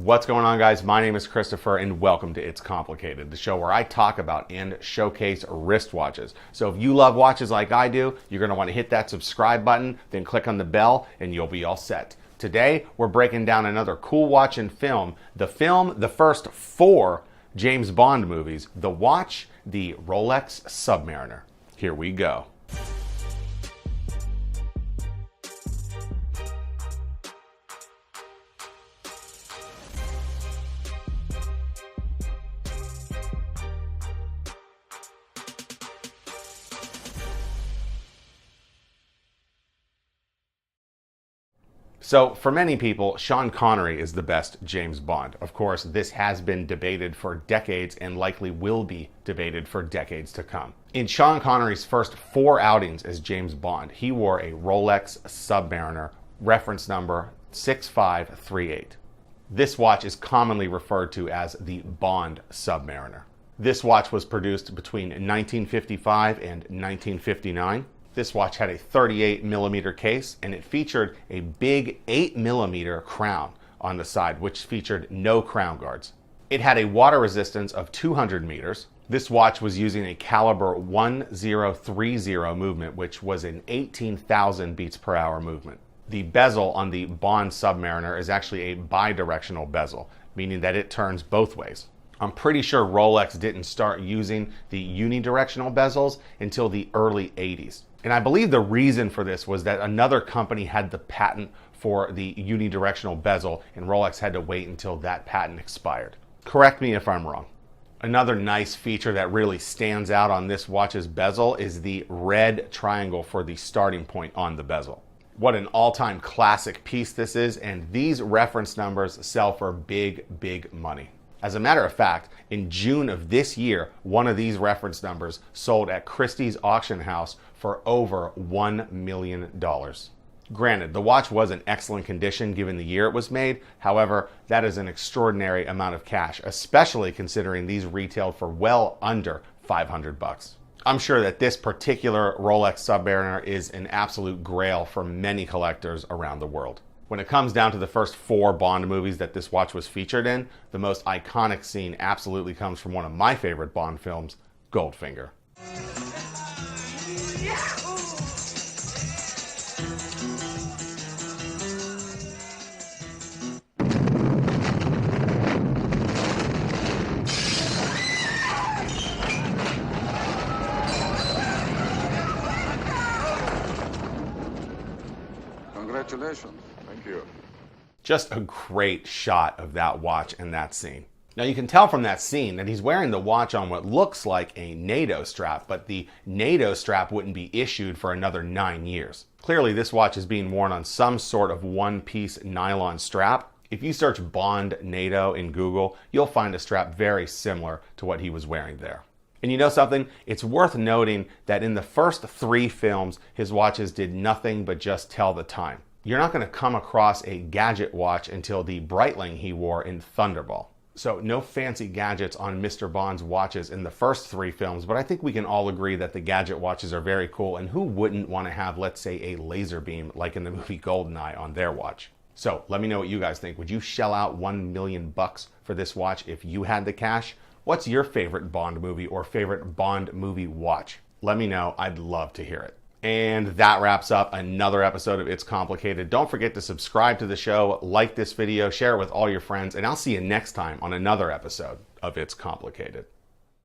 What's going on, guys? My name is Christopher and welcome to It's Complicated, the show where I talk about and showcase wristwatches. So if you love watches like I do, you're going to want to hit that subscribe button, then click on the bell and you'll be all set. Today, we're breaking down another cool watch and film, the first 4 James Bond movies, the watch, the Rolex Submariner. Here we go. So, for many people, Sean Connery is the best James Bond. Of course, this has been debated for decades and likely will be debated for decades to come. In Sean Connery's first 4 outings as James Bond, he wore a Rolex Submariner, reference number 6538. This watch is commonly referred to as the Bond Submariner. This watch was produced between 1955 and 1959. This watch had a 38mm case and it featured a big 8mm crown on the side, which featured no crown guards. It had a water resistance of 200 meters. This watch was using a caliber 1030 movement, which was an 18,000 beats per hour movement. The bezel on the Bond Submariner is actually a bidirectional bezel, meaning that it turns both ways. I'm pretty sure Rolex didn't start using the unidirectional bezels until the early 80s. And I believe the reason for this was that another company had the patent for the unidirectional bezel and Rolex had to wait until that patent expired. Correct me if I'm wrong. Another nice feature that really stands out on this watch's bezel is the red triangle for the starting point on the bezel. What an all-time classic piece this is, and these reference numbers sell for big, big money. As a matter of fact, in June of this year, one of these reference numbers sold at Christie's auction house for over $1 million. Granted, the watch was in excellent condition given the year it was made. However, that is an extraordinary amount of cash, especially considering these retailed for well under $500. I'm sure that this particular Rolex Submariner is an absolute grail for many collectors around the world. When it comes down to the first 4 Bond movies that this watch was featured in, the most iconic scene absolutely comes from one of my favorite Bond films, Goldfinger. Congratulations. Thank you. Just a great shot of that watch and that scene. Now you can tell from that scene that he's wearing the watch on what looks like a NATO strap, but the NATO strap wouldn't be issued for another 9 years. Clearly this watch is being worn on some sort of one-piece nylon strap. If you search Bond NATO in Google, you'll find a strap very similar to what he was wearing there. And you know something? It's worth noting that in the first 3 films, his watches did nothing but just tell the time. You're not going to come across a gadget watch until the Breitling he wore in Thunderball. So no fancy gadgets on Mr. Bond's watches in the first 3 films, but I think we can all agree that the gadget watches are very cool, and who wouldn't want to have, let's say, a laser beam like in the movie GoldenEye on their watch? So let me know what you guys think. Would you shell out $1 million for this watch if you had the cash? What's your favorite Bond movie or favorite Bond movie watch? Let me know. I'd love to hear it. And that wraps up another episode of It's Complicated. Don't forget to subscribe to the show, like this video, share it with all your friends, and I'll see you next time on another episode of It's Complicated.